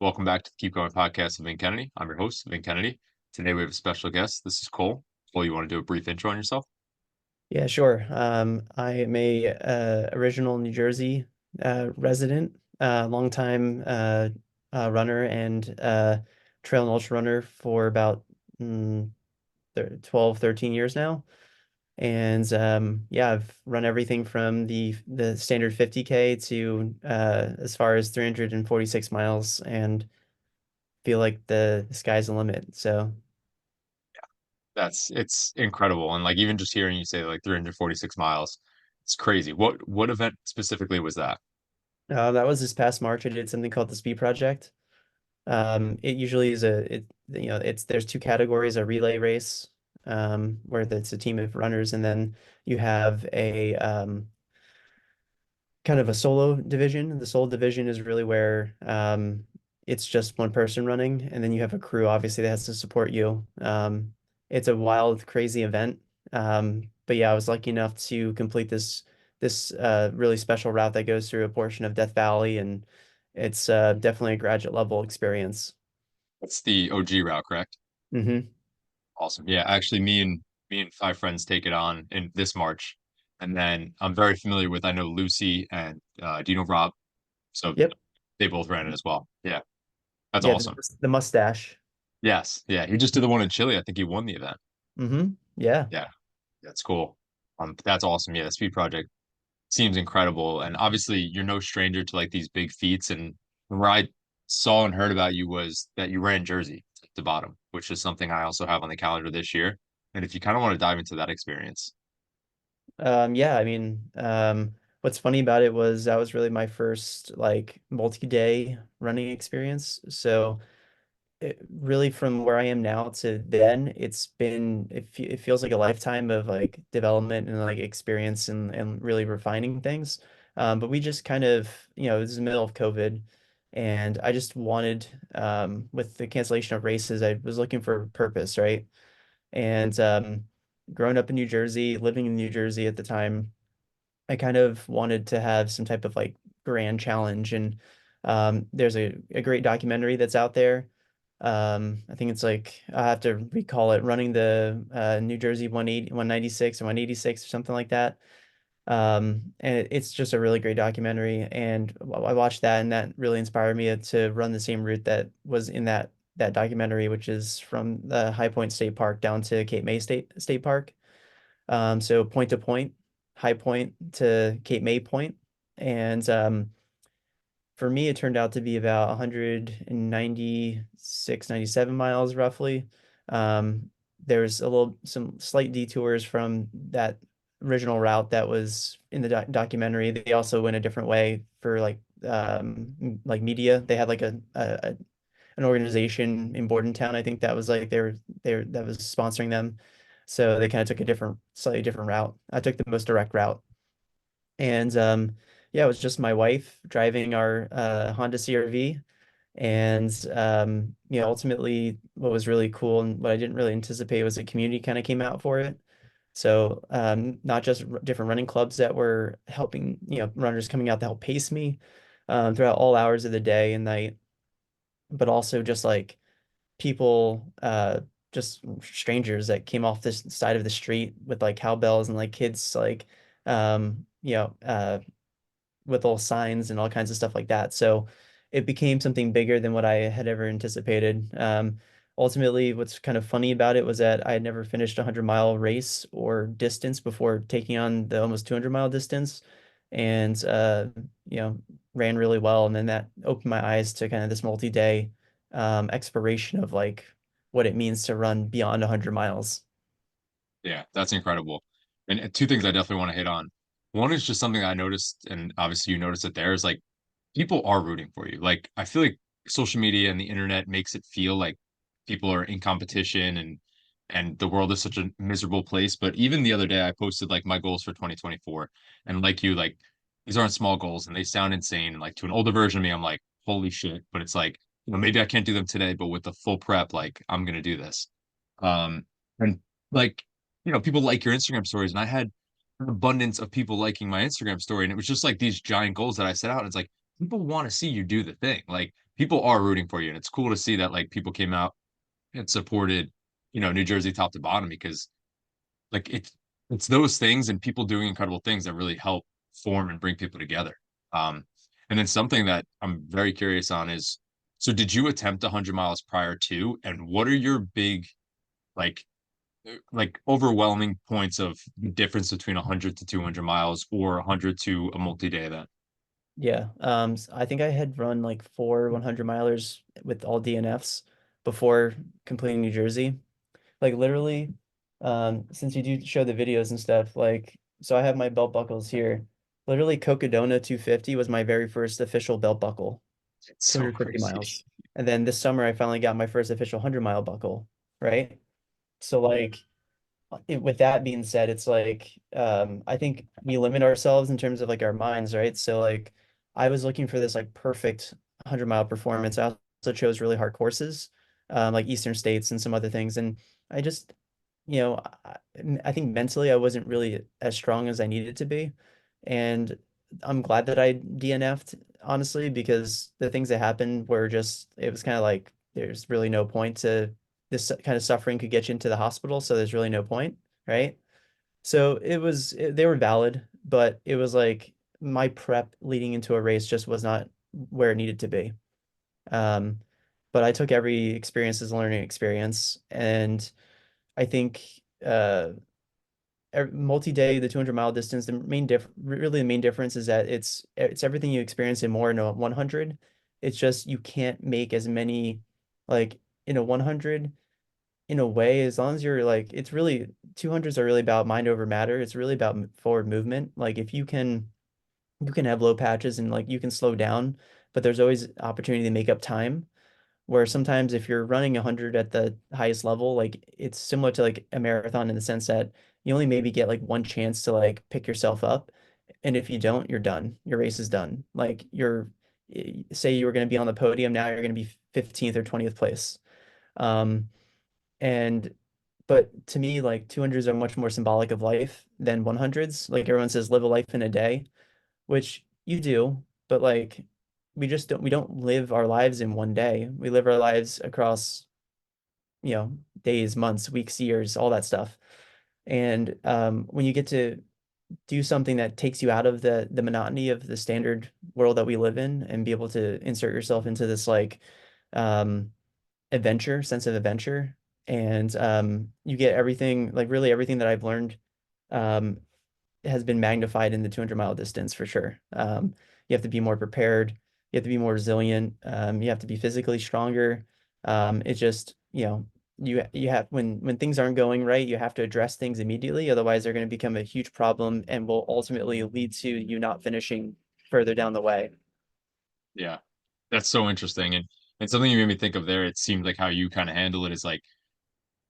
Welcome back to the Keep Going podcast of Vin Kennedy. I'm your host, Vin Kennedy. Today we have a special guest. This is Cole. Cole, you want to do a brief intro on yourself? Yeah, sure. I am a original New Jersey resident, longtime runner and trail and ultra runner for about 12, 13 years now. And yeah, I've run everything from the standard 50K to as far as 346 miles, and feel like the sky's the limit. So It's incredible. And like even just hearing you say like 346 miles, it's crazy. What event specifically was that? that was this past March. I did something called the Speed Project. It usually is it's there's two categories: a relay race, where it's a team of runners, and then you have a kind of a solo division. The solo division is really where it's just one person running, and then you have a crew, obviously, that has to support you. It's a wild, crazy event. But yeah, I was lucky enough to complete this really special route that goes through a portion of Death Valley, and it's definitely a graduate level experience. That's the OG route, correct? Hmm. Awesome. Yeah, actually me and five friends take it on in this March. And then I'm very familiar with I know Lucy and do you know Rob? So Yep. they both ran it as well. Yeah, that's Yeah, awesome. the mustache. Yes. Yeah. He just did the one in Chile. I think he won the event. Yeah. Yeah. That's cool. That's awesome. Yeah, the speed project seems incredible. And obviously you're no stranger to like these big feats. And where I saw and heard about you was that you ran Jersey at the bottom, which is something I also have on the calendar this year. And if you kind of want to dive into that experience. Yeah, I mean, what's funny about it was that was really my first like multi-day running experience. So really from where I am now to then, it feels like a lifetime of like development and like experience and really refining things. But we just kind of, this is the middle of COVID, and I just wanted, with the cancellation of races, I was looking for a purpose, right? And growing up in New Jersey, living in New Jersey at the time, I kind of wanted to have some type of like grand challenge. And there's a great documentary that's out there. I think it's like, I have to recall it, running the New Jersey 180, 196 or 186 or something like that. And it's just a really great documentary. And I watched that, and that really inspired me to run the same route that was in that documentary, which is from the High Point State Park down to Cape May State Park. So point to point, High Point to Cape May Point. And for me, it turned out to be about 196, 97 miles roughly. There's some slight detours from that original route that was in the documentary. They also went a different way for like media. They had like an organization in Bordentown. I think that was like they were that was sponsoring them. So they kind of took a slightly different route. I took the most direct route. And yeah, it was just my wife driving our Honda CR-V. And ultimately what was really cool and what I didn't really anticipate was the community kind of came out for it. So not just different running clubs that were helping, runners coming out to help pace me throughout all hours of the day and night, but also just like people, just strangers that came off this side of the street with like cowbells and like kids like um, you know, uh, with all signs and all kinds of stuff like that. So it became something bigger than what I had ever anticipated. Ultimately, what's kind of funny about it was that I had never finished a 100-mile race or distance before taking on the almost 200-mile distance, and you know, ran really well. And then that opened my eyes to kind of this multi-day exploration of like what it means to run beyond 100 miles. Yeah, that's incredible. And two things I definitely want to hit on. One is just something I noticed, and obviously you noticed it there, is like people are rooting for you. Like I feel like social media and the internet makes it feel like people are in competition and the world is such a miserable place. But even the other day I posted like my goals for 2024. And like you, like these aren't small goals and they sound insane. And like to an older version of me, I'm like, holy shit. But it's like, maybe I can't do them today, but with the full prep, like I'm gonna do this. And like, people like your Instagram stories, and I had an abundance of people liking my Instagram story, and it was just like these giant goals that I set out. And it's like people want to see you do the thing. Like people are rooting for you. And it's cool to see that like people came out and supported, New Jersey top to bottom because like it's those things and people doing incredible things that really help form and bring people together. Um, and then something that I'm very curious on is, so did you attempt 100 miles prior to, and what are your big like overwhelming points of difference between 100 to 200 miles or 100 to a multi-day event? Yeah. I think I had run like 4 100 milers with all DNFs before completing New Jersey. Like literally, since you do show the videos and stuff, like, so I have my belt buckles here. Literally, Cocodona 250 was my very first official belt buckle, It's so 250 crazy. miles. And then this summer, I finally got my first official 100-mile buckle, right? So, like, with that being said, it's like I think we limit ourselves in terms of like our minds, right? So like I was looking for this like perfect 100-mile performance. I also chose really hard courses, like Eastern States and some other things. And I just, I think mentally I wasn't really as strong as I needed to be. And I'm glad that I DNF'd, honestly, because the things that happened were just, it was kind of like there's really no point to this kind of suffering could get you into the hospital, so there's really no point, right? So they were valid, but it was like my prep leading into a race just was not where it needed to be. Um, but I took every experience as a learning experience, and I think multi-day, the 200-mile distance, really the main difference is that it's everything you experience in more in a 100. It's just you can't make as many like in a 100 in a way, as long as you're like, it's really 200s are really about mind over matter. It's really about forward movement. Like if you can have low patches and like you can slow down, but there's always opportunity to make up time. Where sometimes if you're running 100 at the highest level, like it's similar to like a marathon in the sense that you only maybe get like one chance to like pick yourself up. And if you don't, you're done. Your race is done. Like say you were going to be on the podium, now you're going to be 15th or 20th place. Um, and but to me, like 200s are much more symbolic of life than 100s. Like everyone says, live a life in a day, which you do, but like we don't live our lives in one day. We live our lives across, days, months, weeks, years, all that stuff. And when you get to do something that takes you out of the monotony of the standard world that we live in and be able to insert yourself into this like um sense of adventure. And you get everything, like really everything that I've learned um, has been magnified in the 200-mile distance for sure. You have to be more prepared. You have to be more resilient. You have to be physically stronger. It just, you have when things aren't going right, you have to address things immediately. Otherwise, they're going to become a huge problem and will ultimately lead to you not finishing further down the way. Yeah, that's so interesting. And something you made me think of there, it seemed like how you kind of handle it is like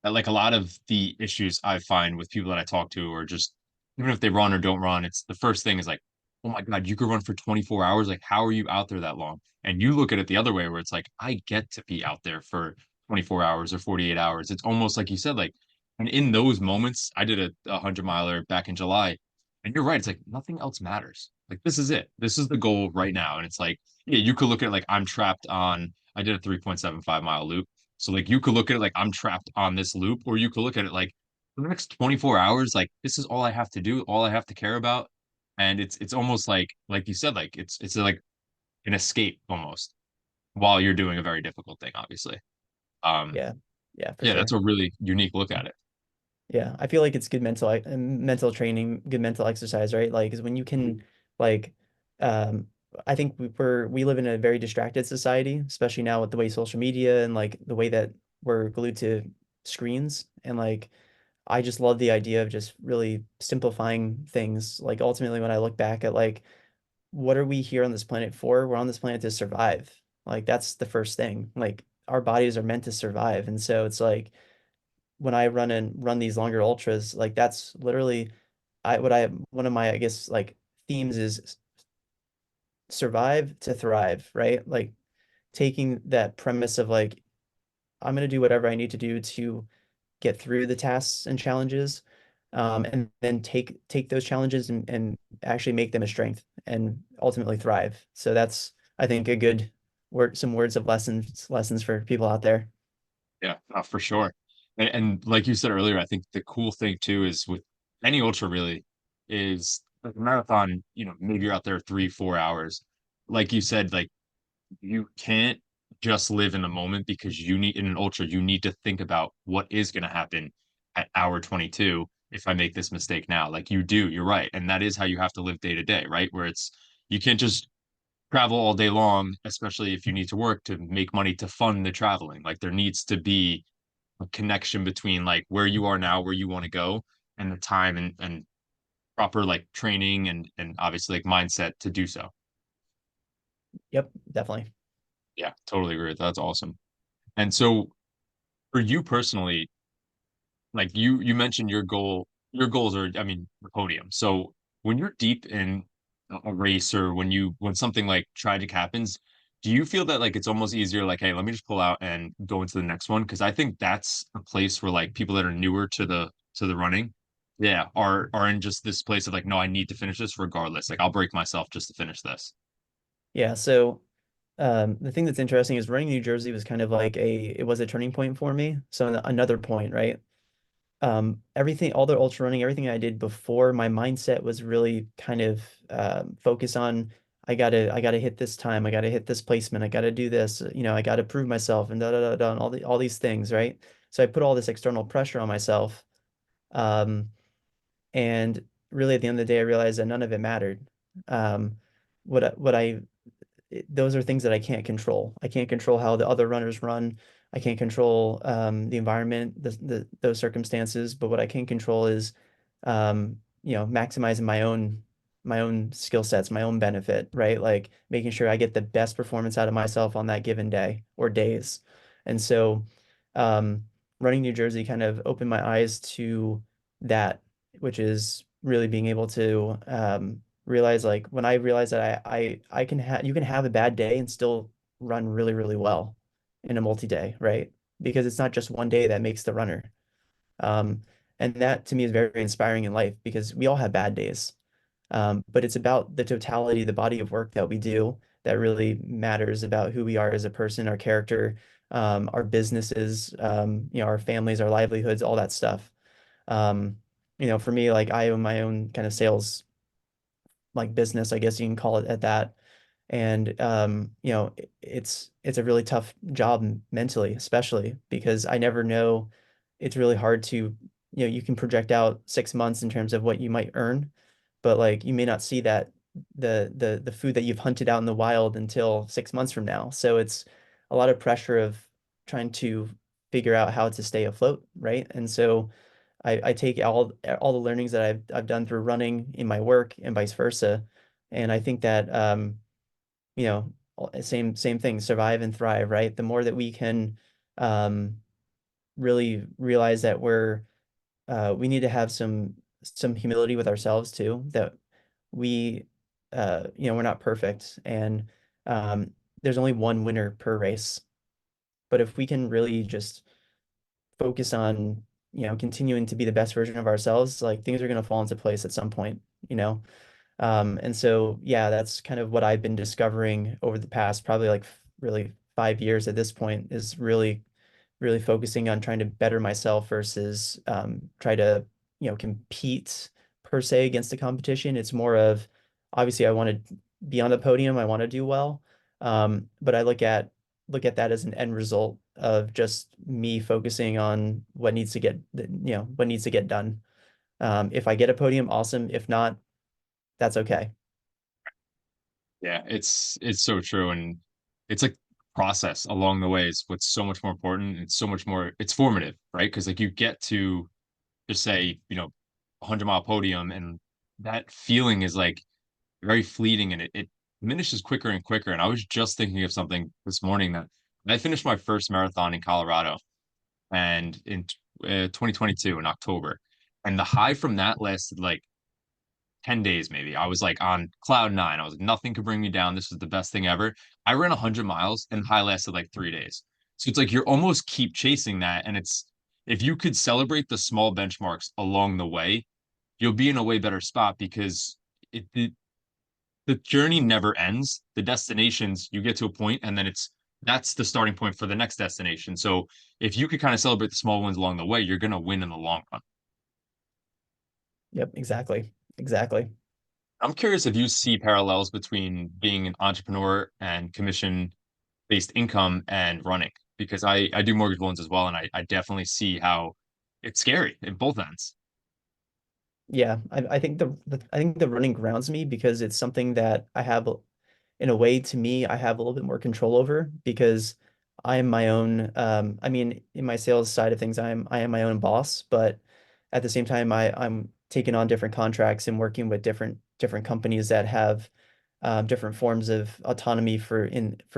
a lot of the issues I find with people that I talk to, or just even if they run or don't run, it's the first thing is like, oh my God, you could run for 24 hours. Like, how are you out there that long? And you look at it the other way where it's like, I get to be out there for 24 hours or 48 hours. It's almost like you said, like, and in those moments, I did a 100 miler back in July. And you're right. It's like nothing else matters. Like, this is it. This is the goal right now. And it's like, yeah, you could look at it like I'm trapped on, I did a 3.75 mile loop. So like you could look at it like I'm trapped on this loop, or you could look at it like for the next 24 hours, like this is all I have to do, all I have to care about. And it's almost like you said, like it's like an escape almost while you're doing a very difficult thing, obviously. Um, Yeah, yeah, for yeah, that's sure. a really unique look at it. Yeah, I feel like it's good mental training, good mental exercise, right? Like, is when you can, like, um, I think we live in a very distracted society, especially now with the way social media and like the way that we're glued to screens. And like, I just love the idea of just really simplifying things. Like, ultimately, when I look back at like, what are we here on this planet for? We're on this planet to survive. Like, that's the first thing. Like, our bodies are meant to survive, and so it's like when I run these longer ultras, like that's literally one of my, I guess, like themes is survive to thrive, right? Like taking that premise of like I'm gonna do whatever I need to do to get through the tasks and challenges, and then take those challenges and actually make them a strength and ultimately thrive. So that's I think a good some words of lessons for people out there. Yeah, for sure. And like you said earlier, I think the cool thing too is with any ultra really is like a marathon, maybe you're out there 3, 4 hours. Like you said, like you can't just live in the moment because you need in an ultra, you need to think about what is going to happen at hour 22 if I make this mistake now. Like you do, you're right. And that is how you have to live day to day, right? Where it's you can't just travel all day long, especially if you need to work to make money to fund the traveling. Like there needs to be a connection between like where you are now, where you want to go, and the time and proper like training and obviously like mindset to do so. Yep, definitely. Yeah, totally agree with that. That's awesome. And so for you personally, like you mentioned your goals are, I mean, the podium. So when you're deep in a race or when something like tragic happens, do you feel that like it's almost easier like, hey, let me just pull out and go into the next one? Because I think that's a place where like people that are newer to the running, yeah, are in just this place of like, no, I need to finish this regardless. Like I'll break myself just to finish this. Yeah, so the thing that's interesting is running New Jersey was kind of like it was a turning point for me. So another point, right? Everything, all the ultra running, everything I did before, my mindset was really kind of focused on I gotta hit this time, I gotta hit this placement, I gotta do this, I gotta prove myself and da da da da and all these things, right? So I put all this external pressure on myself. Um, and really at the end of the day, I realized that none of it mattered. Um, what I those are things that I can't control. I can't control how the other runners run. I can't control the environment, those circumstances. But what I can control is, maximizing my own skill sets, my own benefit, right? Like making sure I get the best performance out of myself on that given day or days. And so, um, running New Jersey kind of opened my eyes to that, which is really being able to realize like when I realized that I can have you can have a bad day and still run really, really well in a multi-day, right? Because it's not just one day that makes the runner. Um, and that to me is very inspiring in life because we all have bad days. But it's about the totality, the body of work that we do that really matters about who we are as a person, our character, our businesses, our families, our livelihoods, all that stuff. For me, like I own my own kind of sales like business, I guess you can call it at that. And it's a really tough job mentally, especially because I never know. It's really hard to, you can project out 6 months in terms of what you might earn, but like you may not see that the food that you've hunted out in the wild until 6 months from now. So it's a lot of pressure of trying to figure out how to stay afloat, right? And so I take all the learnings that I've done through running in my work and vice versa. And I think that you know, same thing, survive and thrive, right? The more that we can um really realize that we need to have some humility with ourselves too, that we we're not perfect and um there's only one winner per race. But if we can really just focus on, continuing to be the best version of ourselves, like things are going to fall into place at some point, you know? And so, yeah, that's kind of what I've been discovering over the past probably like really 5 years at this point is really, really focusing on trying to better myself versus try to, compete per se against the competition. It's more of obviously I want to be on the podium, I want to do well. But I look at that as an end result of just me focusing on what needs to get done. If I get a podium, awesome. If not, that's okay. Yeah, it's so true. And it's like process along the way is what's so much more important. It's so much more, it's formative, right? Because like you get to just say, 100-mile podium and that feeling is like very fleeting and it diminishes quicker and quicker. And I was just thinking of something this morning that I finished my first marathon in Colorado and in 2022 in October. And the high from that lasted like 10 days maybe. I was like on cloud nine. I was like, nothing could bring me down. This is the best thing ever. I ran 100 miles and the high lasted like 3 days. So it's like you're almost keep chasing that. And it's if you could celebrate the small benchmarks along the way, you'll be in a way better spot because it the journey never ends. The destinations, you get to a point and then that's the starting point for the next destination. So if you could kind of celebrate the small wins along the way, you're going to win in the long run. Yep, exactly. Exactly. I'm curious if you see parallels between being an entrepreneur and commission based income and running, because I do mortgage loans as well. And I definitely see how it's scary in both ends. Yeah, I think I think the running grounds me because it's something that I have in a way to me I have a little bit more control over because I am my own I mean in my sales side of things I am my own boss, but at the same time I'm taking on different contracts and working with different companies that have different forms of autonomy for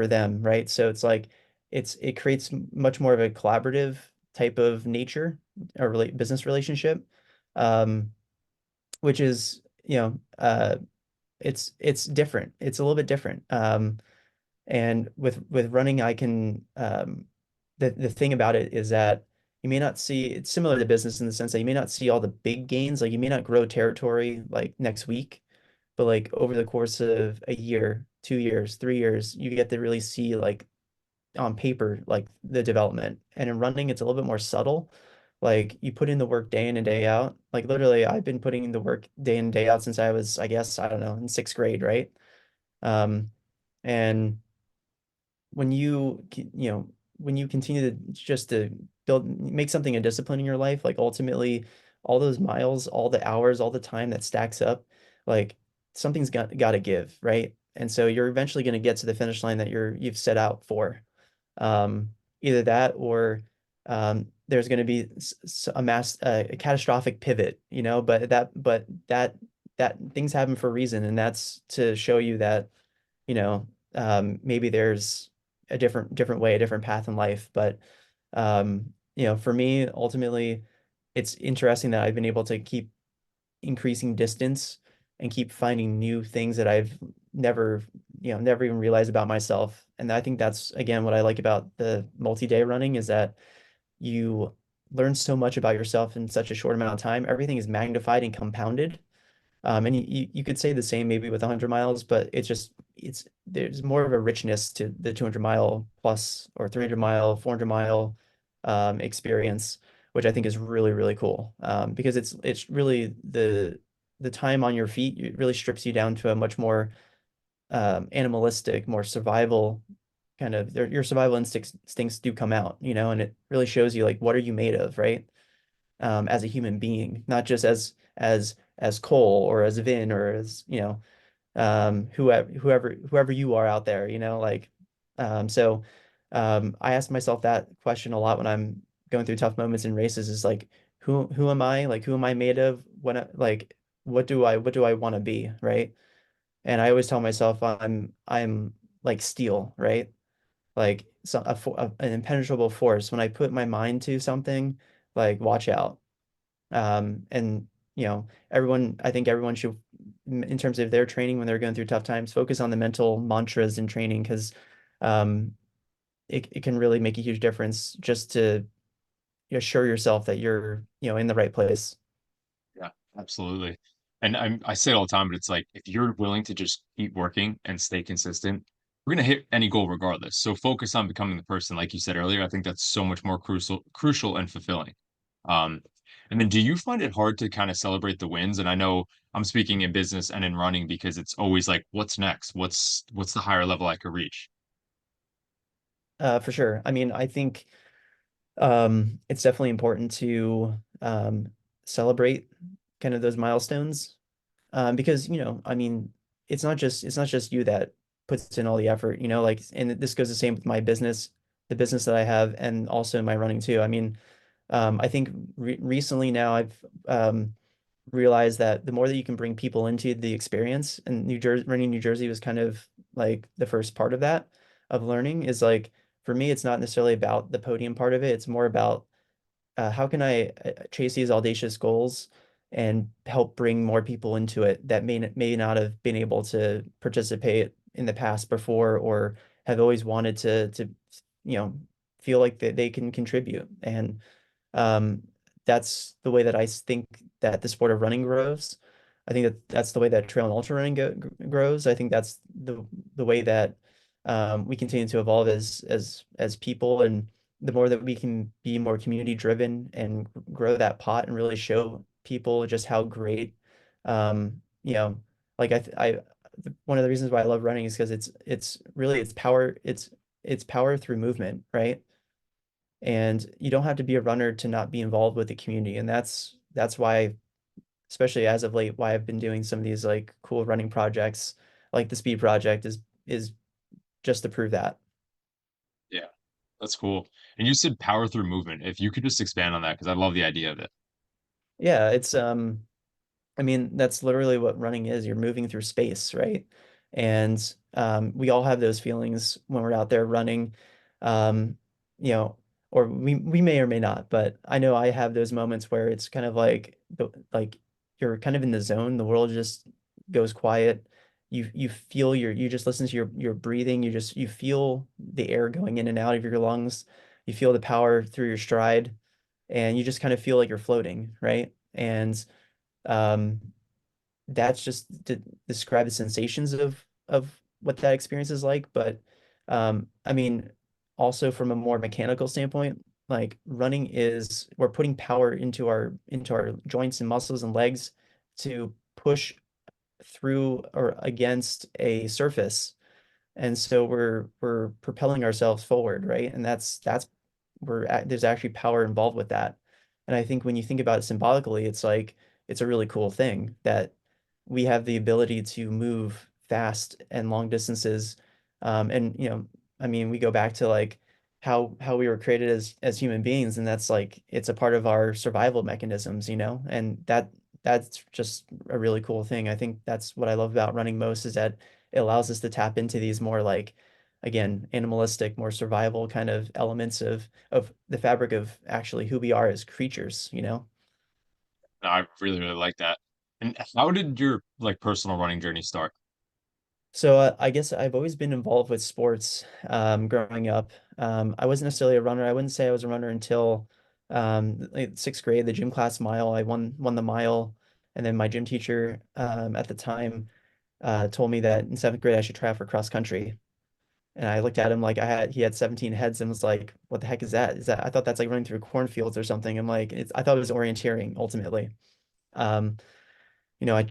them, right? So it's like it creates much more of a collaborative type of nature or business relationship. Um, which is, it's different. It's a little bit different. And with running, I can the thing about it is that you may not see it's similar to business in the sense that you may not see all the big gains, like you may not grow territory like next week, but like over the course of a year, 2 years, 3 years, you get to really see like on paper like the development. And in running, it's a little bit more subtle. Like you put in the work day in and day out. Like literally, I've been putting in the work day in and day out since I was, I guess, I don't know, in sixth grade, right? Um, and when when you continue to just to make something a discipline in your life, like ultimately all those miles, all the hours, all the time that stacks up, like something's got to give, right? And so you're eventually going to get to the finish line that you've set out for. Either that or there's going to be a catastrophic pivot, but that things happen for a reason, and that's to show you that, maybe there's a different way, a different path in life. But for me, ultimately, it's interesting that I've been able to keep increasing distance and keep finding new things that I've never, never even realized about myself. And I think that's again what I like about the multi-day running is that you learn so much about yourself in such a short amount of time. Everything is magnified and compounded. And you could say the same maybe with 100 miles, but it's there's more of a richness to the 200 mile plus or 300 mile, 400 mile experience, which I think is really, really cool. Because it's really the time on your feet, it really strips you down to a much more animalistic, more survival kind of your survival instincts do come out, and it really shows you like what are you made of, right? As a human being, not just as Cole or as Vin or as whoever you are out there, like so I ask myself that question a lot when I'm going through tough moments in races is like who am I? Like who am I made of? Like what do I want to be, right? And I always tell myself I'm like steel, right? Like an impenetrable force. When I put my mind to something, like watch out. And I think everyone should, in terms of their training when they're going through tough times, focus on the mental mantras in training because um, it can really make a huge difference just to assure yourself that you're, in the right place. Yeah, absolutely. And I say it all the time, but it's like if you're willing to just keep working and stay consistent, we're gonna hit any goal regardless. So focus on becoming the person, like you said earlier. I think that's so much more crucial and fulfilling. Um, and then do you find it hard to kind of celebrate the wins? And I know I'm speaking in business and in running because it's always like, what's next? What's the higher level I could reach? For sure. I mean, I think it's definitely important to celebrate kind of those milestones because I mean it's not just you that puts in all the effort, like, and this goes the same with my business, the business that I have, and also in my running too. I mean, I think recently now I've realized that the more that you can bring people into the experience, and running New Jersey was kind of like the first part of that of learning is like for me it's not necessarily about the podium part of it. It's more about how can I chase these audacious goals and help bring more people into it that may not have been able to participate in the past before or have always wanted to you know feel like that they can contribute. And um, that's the way that I think that the sport of running grows. I think that that's the way that trail and ultra running grows. I think that's the way that we continue to evolve as people, and the more that we can be more community driven and grow that pot and really show people just how great, you know, like one of the reasons why I love running is because it's really it's power through movement, right? And you don't have to be a runner to not be involved with the community, and that's why, especially as of late, why I've been doing some of these like cool running projects, like the Speed Project is just to prove that. Yeah, that's cool. And you said power through movement. If you could just expand on that, because I love the idea of it. Yeah, it's I mean, that's literally what running is. You're moving through space, right? And we all have those feelings when we're out there running, um, you know, or we may or may not, but I know I have those moments where it's kind of like like you're kind of in the zone. The world just goes quiet. You feel you just listen to your breathing. You feel the air going in and out of your lungs. You feel the power through your stride, and you just kind of feel like you're floating, right? And um, that's just to describe the sensations of what that experience is like. But I mean, also from a more mechanical standpoint, like running is we're putting power into our joints and muscles and legs to push through or against a surface, and so we're propelling ourselves forward, right? And that's there's actually power involved with that. And I think when you think about it symbolically, it's like it's a really cool thing that we have the ability to move fast and long distances. And I mean, we go back to like how we were created as human beings, and that's like it's a part of our survival mechanisms, and that's just a really cool thing. I think that's what I love about running most is that it allows us to tap into these more like, again, animalistic, more survival kind of elements of the fabric of actually who we are as creatures. No, I really, really like that. And how did your like personal running journey start? So I guess I've always been involved with sports growing up. I wasn't necessarily a runner. I wouldn't say I was a runner until like sixth grade, the gym class mile. I won the mile, and then my gym teacher at the time told me that in seventh grade I should try out for cross country. And I looked at him like he had 17 heads and was like, what the heck is that? I thought that's like running through cornfields or something. I'm like, I thought it was orienteering ultimately. Um, I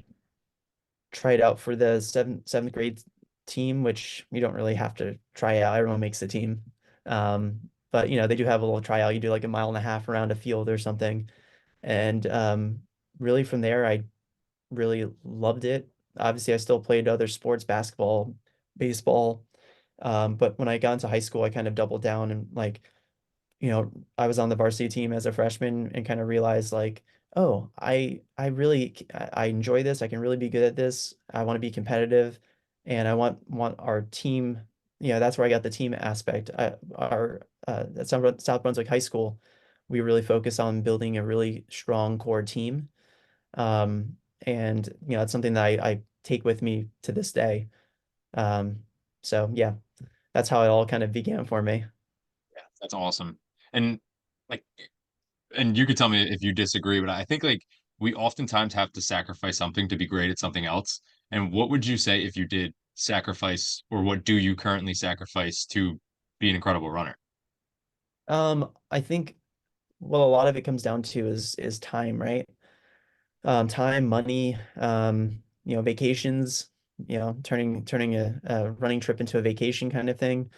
tried out for the seventh grade team, which you don't really have to try out. Everyone makes the team. But they do have a little tryout. You do like a mile and a half around a field or something. And really from there, I really loved it. Obviously, I still played other sports, basketball, baseball. But when I got into high school, I kind of doubled down and like, I was on the varsity team as a freshman and kind of realized like, oh, I really I enjoy this. I can really be good at this. I want to be competitive, and I want our team. That's where I got the team aspect. Our at South Brunswick High School, we really focus on building a really strong core team. And it's something that I take with me to this day. Um, so yeah, that's how it all kind of began for me. Yeah, that's awesome. And like, and you could tell me if you disagree, but I think like we oftentimes have to sacrifice something to be great at something else. And what would you say if you did sacrifice, or what do you currently sacrifice to be an incredible runner? I think a lot of it comes down to is time, right? Time, money, vacations, turning a running trip into a vacation kind of thing.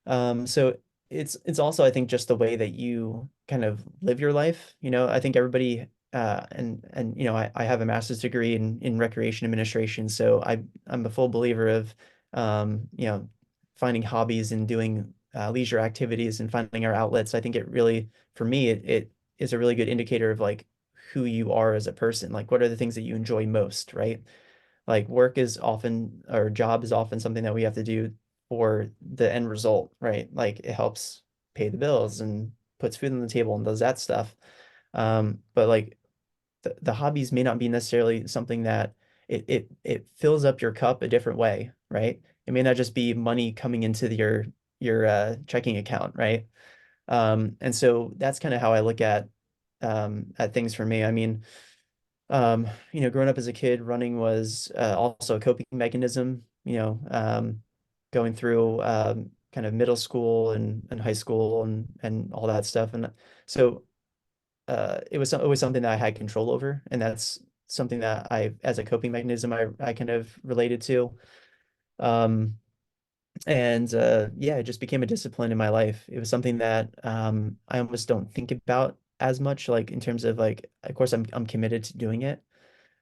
So it's also I think just the way that you kind of live your life. I think everybody and I have a master's degree in recreation administration, so I'm a full believer of finding hobbies and doing leisure activities and finding our outlets. I think it really for me it is a really good indicator of like who you are as a person. Like what are the things that you enjoy most, right? Like work is often or job is often something that we have to do for the end result, right? Like it helps pay the bills and puts food on the table and does that stuff. But like the hobbies may not be necessarily something that it fills up your cup a different way, right? It may not just be money coming into your checking account, right? And so that's kind of how I look at things for me. I mean, Growing up as a kid, running was also a coping mechanism, going through kind of middle school and high school and all that stuff. And so it was something that I had control over. And that's something that as a coping mechanism, I kind of related to. Um, and yeah, it just became a discipline in my life. It was something that I almost don't think about as much, like in terms of like, of course, I'm committed to doing it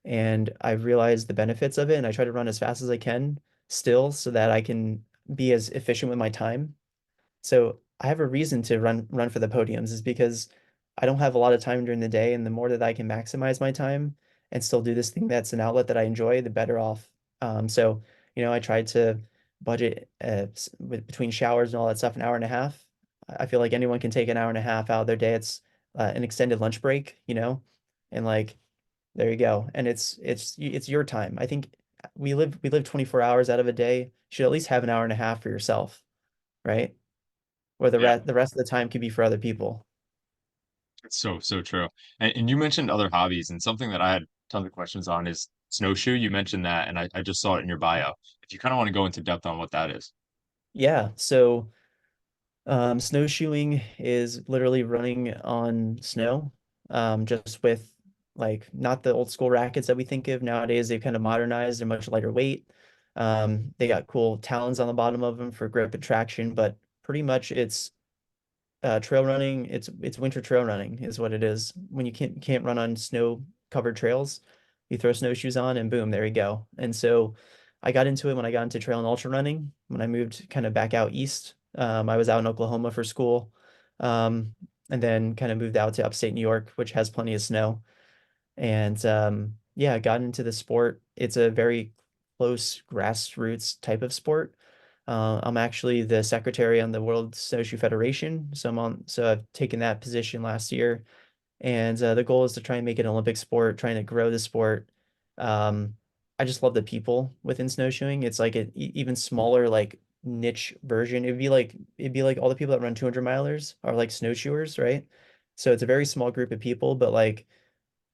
and I've realized the benefits of it and I try to run as fast as I can still so that I can be as efficient with my time. So I have a reason to run for the podiums is because I don't have a lot of time during the day, and the more that I can maximize my time and still do this thing that's an outlet that I enjoy, the better off. So I tried to budget between showers and all that stuff an hour and a half. I feel like anyone can take an hour and a half out of their day. It's an extended lunch break, and like there you go. And it's your time. I think we live 24 hours out of a day. You should at least have an hour and a half for yourself, right? Where Yeah, the rest of the time could be for other people. it's so, so true. And you mentioned other hobbies, and something that I had tons of questions on is snowshoe. You mentioned that, and I just saw it in your bio. If you kind of want to go into depth on what that is. Yeah, so snowshoeing is literally running on snow, just with like not the old school rackets that we think of nowadays. They've kind of modernized. They're much lighter weight. They got cool talons on the bottom of them for grip and traction, but pretty much it's trail running. It's winter trail running is what it is. When you can't run on snow covered trails, you throw snowshoes on and boom, there you go. And so I got into it when I got into trail and ultra running. When I moved kind of back out east, I was out in Oklahoma for school, and then kind of moved out to upstate New York, which has plenty of snow. And yeah, I got into the sport. It's a very close grassroots type of sport. I'm actually the secretary on the World Snowshoe Federation, so I've taken that position last year, and the goal is to try and make it an Olympic sport, trying to grow the sport. Um, I just love the people within snowshoeing. It's like an even smaller, like niche version. It'd be like all the people that run 200 milers are like snowshoers, right? So it's a very small group of people, but like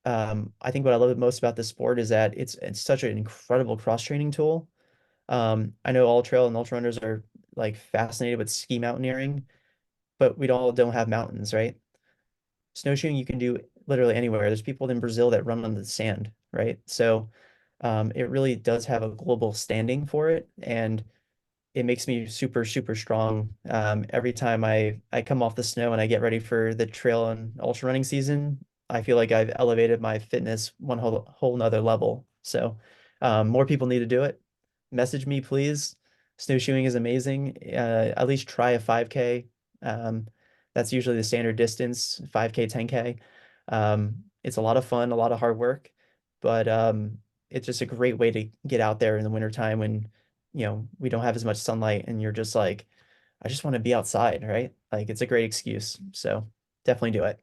I think what I love most about this sport is that it's such an incredible cross-training tool. I know all trail and ultra runners are like fascinated with ski mountaineering, but we all don't have mountains, right? Snowshoeing you can do literally anywhere. There's people in Brazil that run on the sand, right? So it really does have a global standing for it, and it makes me super, super strong. Every time I come off the snow and I get ready for the trail and ultra running season, I feel like I've elevated my fitness one whole nother level. So more people need to do it. Message me, please. Snowshoeing is amazing. At least try a 5K. Um, that's usually the standard distance, 5K, 10K. It's a lot of fun, a lot of hard work, but it's just a great way to get out there in the wintertime when we don't have as much sunlight and you're just like, I just want to be outside, right? Like it's a great excuse. So definitely do it.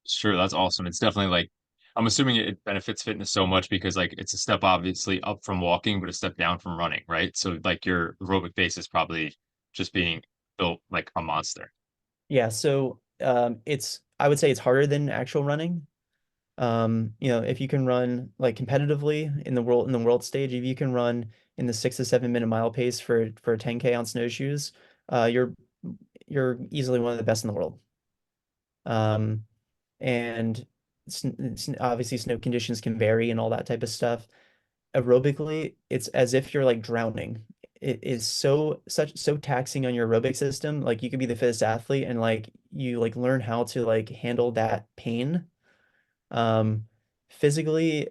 Sure, that's awesome. It's definitely like I'm assuming it benefits fitness so much because like it's a step obviously up from walking, but a step down from running, right? So like your aerobic base is probably just being built like a monster. Yeah, so I would say it's harder than actual running. If you can run like competitively in the world stage, if you can run in the 6 to 7 minute mile pace for a 10K on snowshoes, you're easily one of the best in the world. Um, and obviously snow conditions can vary and all that type of stuff. Aerobically, it's as if you're like drowning. It is so taxing on your aerobic system. Like you could be the fittest athlete and like you like learn how to like handle that pain um, physically,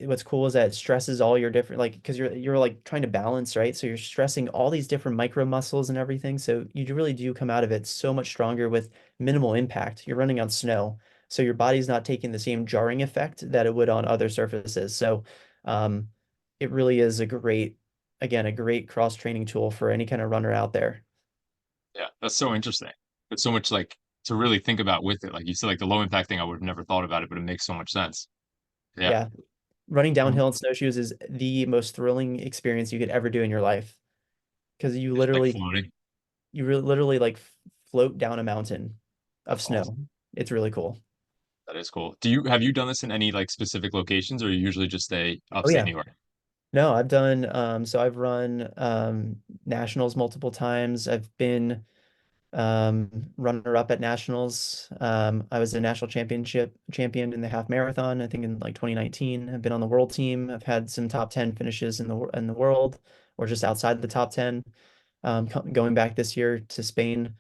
what's cool is that it stresses all your different like because you're like trying to balance, right? So you're stressing all these different micro muscles and everything. So you really do come out of it so much stronger with minimal impact. You're running on snow, so your body's not taking the same jarring effect that it would on other surfaces. So um, it really is again, a great cross-training tool for any kind of runner out there. Yeah, that's so interesting. It's so much like to really think about with it. Like you said, like the low impact thing, I would have never thought about it, but it makes so much sense. Yeah. Yeah, running Mm. downhill in snowshoes is the most thrilling experience you could ever do in your life because It's like floating. literally like float down a mountain of That's awesome. snow. It's really cool. That is cool. Have you done this in any like specific locations, or you usually just stay Oh upstate yeah. New York? No, I've done so I've run nationals multiple times. I've been runner up at nationals. I was a national championship champion in the half marathon, I think in like 2019. I've been on the world team. I've had some top 10 finishes in the world or just outside the top 10. Going back this year to Spain,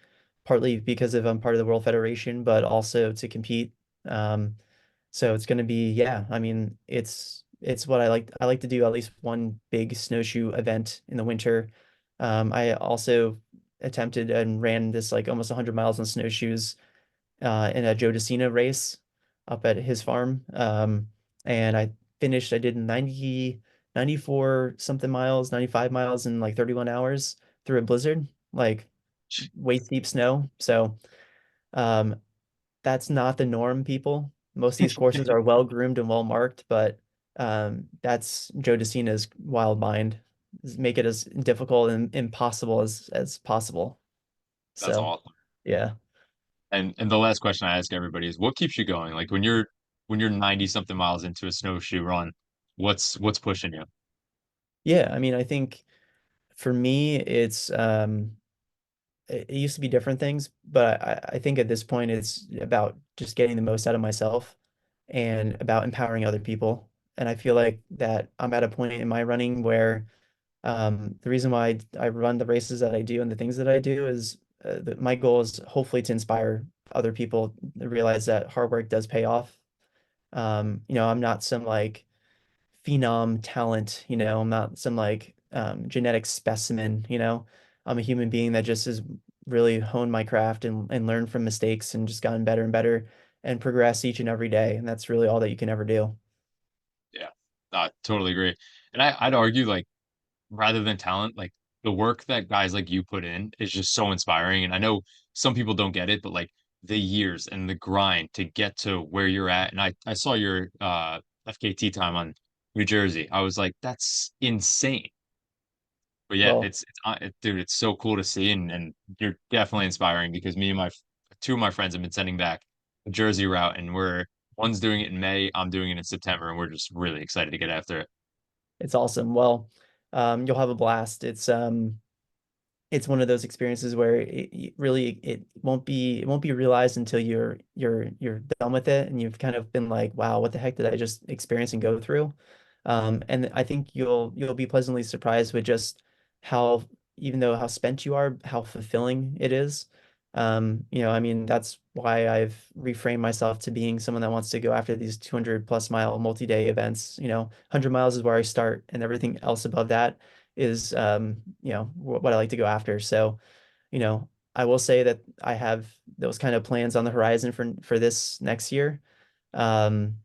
partly because of I'm part of the World Federation, but also to compete. Um, so it's going to be, yeah, I mean, it's what I like. I like to do at least one big snowshoe event in the winter. I also attempted and ran this like almost 100 miles on snowshoes in a Joe DeCina race up at his farm. And I finished, I did 94 something miles, 95 miles in like 31 hours through a blizzard, like waist deep snow. So um, that's not the norm, people. Most of these courses are well groomed and well marked, but that's Joe DeCina's wild mind. Make it as difficult and impossible as possible. That's So, awesome. yeah. And the last question I ask everybody is, what keeps you going? Like when you're 90 something miles into a snowshoe run, what's pushing you? Yeah, I mean, I think for me, it used to be different things, but I think at this point it's about just getting the most out of myself and about empowering other people. And I feel like that I'm at a point in my running where the reason why I run the races that I do and the things that I do is my goal is hopefully to inspire other people to realize that hard work does pay off. I'm not some like phenom talent, I'm not some like genetic specimen, I'm a human being that just has really honed my craft and learned from mistakes and just gotten better and better and progress each and every day. And that's really all that you can ever do. Yeah, I totally agree. And I'd argue like rather than talent, like the work that guys like you put in is just so inspiring. And I know some people don't get it, but like the years and the grind to get to where you're at. And I saw your FKT time on New Jersey. I was like, that's insane. But yeah, Well, dude, it's so cool to see, and you're definitely inspiring because me and my two of my friends have been sending back a Jersey route, and one's doing it in May, I'm doing it in September, and we're just really excited to get after it. it's awesome. Well, you'll have a blast. It's one of those experiences where it won't be realized until you're done with it and you've kind of been like, wow, what the heck did I just experience and go through? And I think you'll be pleasantly surprised with just how, even though how spent you are, how fulfilling it is. I mean, that's why I've reframed myself to being someone that wants to go after these 200 plus mile multi-day events. 100 miles is where I start, and everything else above that is what I like to go after. So, I will say that I have those kind of plans on the horizon for this next year. Um,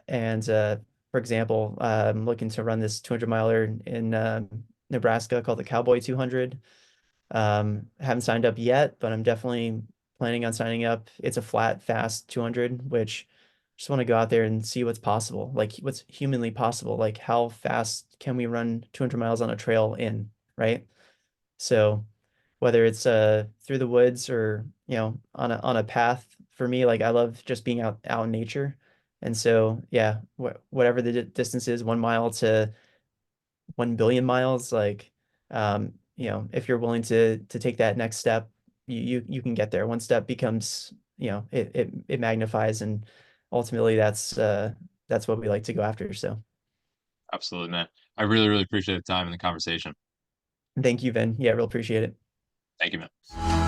and for example, I'm looking to run this 200 miler in Nebraska called the Cowboy 200. Haven't signed up yet, but I'm definitely planning on signing up. It's a flat, fast 200, which just want to go out there and see what's possible, like what's humanly possible, like how fast can we run 200 miles on a trail right? So whether it's through the woods or, on a path, for me, like I love just being out in nature. And so, yeah, whatever the distance is, 1 mile to 1 billion miles, like if you're willing to take that next step, you can get there. One step becomes, it magnifies, and ultimately that's what we like to go after. So Absolutely, man. I really, really appreciate the time and the conversation. thank you, Vin. Yeah, real appreciate it. Thank you, man.